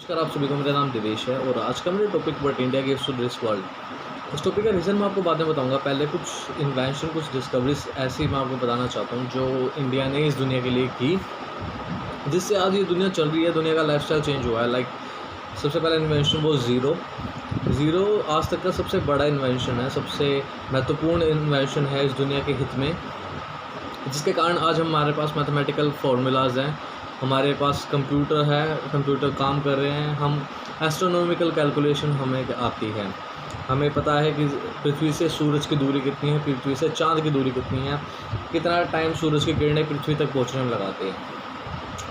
नमस्कार आप सभी को, मेरा नाम दिवेश है और आज का मेरा topic what India gives to this world. इस टॉपिक का रीज़न मैं आपको बाद में बताऊंगा। पहले कुछ इन्वेंशन, कुछ डिस्कवरीज ऐसी मैं आपको बताना चाहता हूं जो इंडिया ने इस दुनिया के लिए की, जिससे आज ये दुनिया चल रही है। दुनिया का लाइफस्टाइल चेंज हुआ है। सबसे पहला इन्वेंशन वो ज़ीरो। ज़ीरो आज तक का सबसे बड़ा इन्वेंशन है, सबसे महत्वपूर्ण इन्वेंशन है इस दुनिया के हित में, जिसके कारण आज हमारे पास मैथमेटिकल फार्मूलाज हैं, हमारे पास कंप्यूटर है, कंप्यूटर काम कर रहे हैं, हम एस्ट्रोनॉमिकल कैलकुलेशन हमें आती है। हमें पता है कि पृथ्वी से सूरज की दूरी कितनी है, पृथ्वी से चांद की दूरी कितनी है, कितना टाइम सूरज की किरणें पृथ्वी तक पहुंचने में लगाते हैं।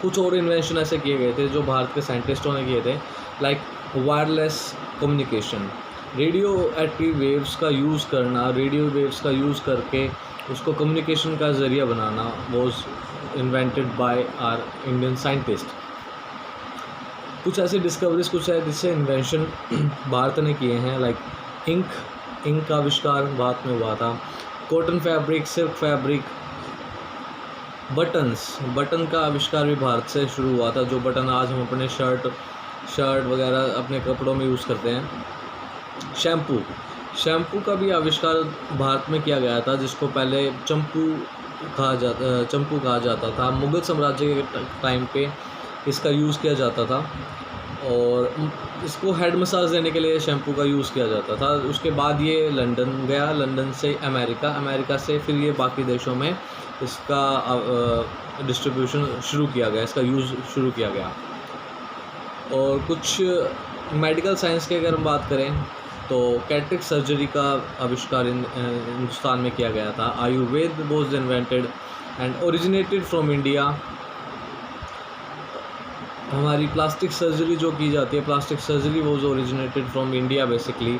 कुछ और इन्वेंशन ऐसे किए गए थे जो भारत के साइंटिस्टों ने किए थे, like wireless communication, radio active waves का यूज़ करना, रेडियो वेव्स का यूज़ करके उसको कम्युनिकेशन का ज़रिया बनाना was invented by our Indian scientist. कुछ ऐसी डिस्कवरीज, कुछ है जिससे इन्वेंशन भारत ने किए हैं, लाइक इंक का आविष्कार भारत में हुआ था, cotton fabric, silk fabric, button का आविष्कार भी भारत से शुरू हुआ था। जो बटन आज हम अपने शर्ट वगैरह अपने कपड़ों में यूज़ करते हैं। शैम्पू का भी आविष्कार भारत में किया गया था, जिसको पहले चंपू कहा जाता था। मुग़ल साम्राज्य के टाइम पे इसका यूज़ किया जाता था और इसको हेड मसाज देने के लिए शैम्पू का यूज़ किया जाता था। उसके बाद ये लंदन गया, लंदन से अमेरिका से फिर ये बाकी देशों में इसका डिस्ट्रीब्यूशन शुरू किया गया, इसका यूज़ शुरू किया गया। और कुछ मेडिकल साइंस की अगर हम बात करें तो कैटरेक्ट सर्जरी का आविष्कार हिंदुस्तान में किया गया था। Ayurveda was invented and originated from India. हमारी प्लास्टिक सर्जरी जो की जाती है, plastic surgery was originated from India basically.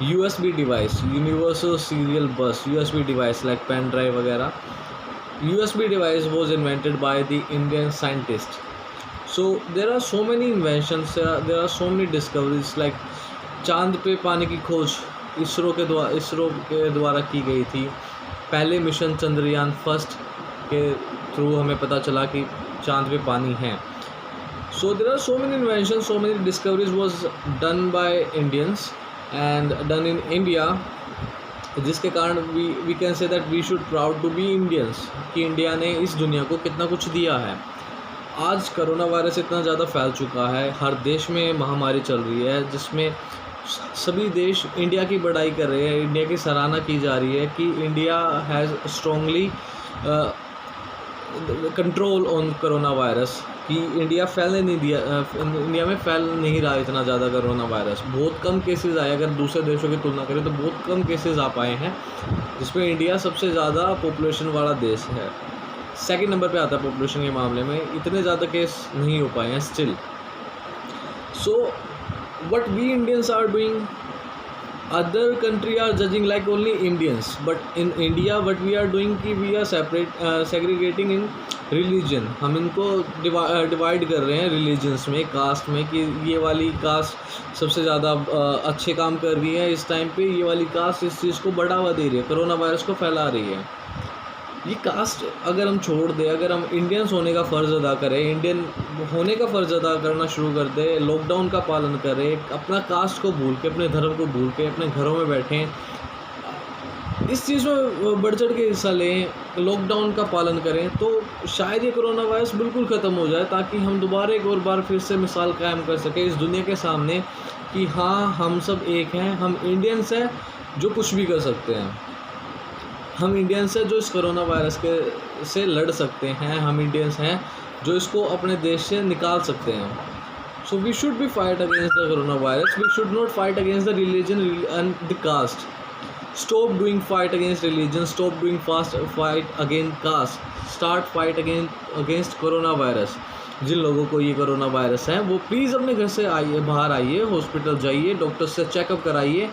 USB device, universal serial bus, USB device like pen drive वगैरह, USB device was invented by the Indian scientist. So there are so many inventions, there are so many discoveries, like चांद पे पानी की खोज इसरो के द्वारा की गई थी। पहले मिशन चंद्रयान फर्स्ट के थ्रू हमें पता चला कि चांद पे पानी है। So there are so many inventions, so many discoveries was done by Indians and done in India, जिसके कारण we can say that we should proud to be Indians, कि इंडिया ने इस दुनिया को कितना कुछ दिया है। आज कोरोना वायरस इतना ज़्यादा फैल चुका है, हर देश में महामारी चल रही है, जिसमें सभी देश इंडिया की बड़ाई कर रहे हैं, इंडिया की सराहना की जा रही है कि India has strongly control on corona virus, कि इंडिया फैलने नहीं दिया, इंडिया में फैल नहीं रहा इतना ज़्यादा कोरोना वायरस। बहुत कम केसेस आए, अगर दूसरे देशों की तुलना करें तो बहुत कम केसेस आ पाए हैं, जिसमें इंडिया सबसे ज़्यादा पॉपुलेशन वाला देश है। सेकंड नंबर पे आता है पॉपुलेशन के मामले में, इतने ज़्यादा केस नहीं हो पाए हैं still. So what we Indians are doing, other country are judging like only Indians, but in India what we are doing कि we are segregating in religion. हम इनको डिवाइड कर रहे हैं रिलीजन्स में, कास्ट में, कि ये वाली कास्ट सबसे ज़्यादा अच्छे काम कर रही है इस टाइम पे, ये वाली कास्ट इस चीज़ को बढ़ावा दे रही है, कोरोना वायरस को फैला रही है। ये कास्ट अगर हम छोड़ दें, अगर हम इंडियंस होने का फ़र्ज़ अदा करें, इंडियन होने का फ़र्ज़ अदा करना शुरू कर दें, लॉकडाउन का पालन करें, अपना कास्ट को भूल के, अपने धर्म को भूल के अपने घरों में बैठें, इस चीज़ में बढ़ चढ़ के हिस्सा लें, लॉकडाउन का पालन करें, तो शायद ये कोरोना वायरस बिल्कुल ख़त्म हो जाए, ताकि हम दोबारा एक और बार फिर से मिसाल कायम कर सकें इस दुनिया के सामने कि हाँ, हम सब एक हैं, हम इंडियंस हैं जो कुछ भी कर सकते हैं, हम इंडियंस हैं जो इस कोरोना वायरस से लड़ सकते हैं, हम इंडियंस हैं जो इसको अपने देश से निकाल सकते हैं। So we should be fight against the corona virus, we should not fight against the religion and the caste. Stop doing fight against religion, stop doing fight against caste, start fight against corona virus. जिन लोगों को ये corona virus है वो please अपने घर से आइए, बाहर आइए, हॉस्पिटल जाइए, डॉक्टर से चेकअप कराइए।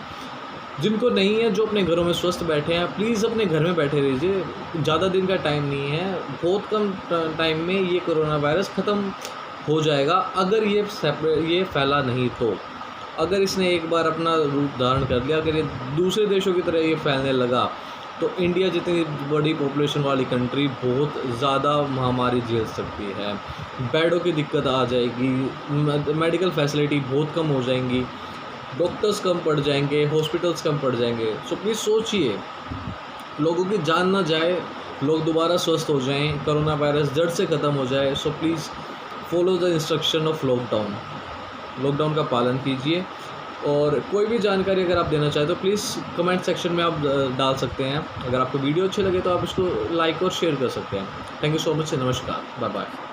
जिनको नहीं है, जो अपने घरों में स्वस्थ बैठे हैं, प्लीज़ अपने घर में बैठे रहिए। ज़्यादा दिन का टाइम नहीं है, बहुत कम टाइम में ये कोरोना वायरस ख़त्म हो जाएगा, अगर ये फैला नहीं तो। अगर इसने एक बार अपना रूप धारण कर लिया, अगर ये दूसरे देशों की तरह ये फैलने लगा, तो इंडिया जितनी बड़ी पॉपुलेशन वाली कंट्री बहुत ज़्यादा महामारी झेल सकती है। बेडों की दिक्कत आ जाएगी, मेडिकल फैसिलिटी बहुत कम हो जाएंगी, डॉक्टर्स कम पड़ जाएंगे, हॉस्पिटल्स कम पड़ जाएंगे। सो प्लीज़ सोचिए, लोगों की जान ना जाए, लोग दोबारा स्वस्थ हो जाएं, कोरोना वायरस जड़ से ख़त्म हो जाए। So please follow the instruction of lockdown का पालन कीजिए। और कोई भी जानकारी अगर आप देना चाहें तो प्लीज़ कमेंट सेक्शन में आप डाल सकते हैं। अगर आपको वीडियो अच्छे लगे तो आप इसको लाइक और शेयर कर सकते हैं। Thank you so much. नमस्कार, बाय बाय।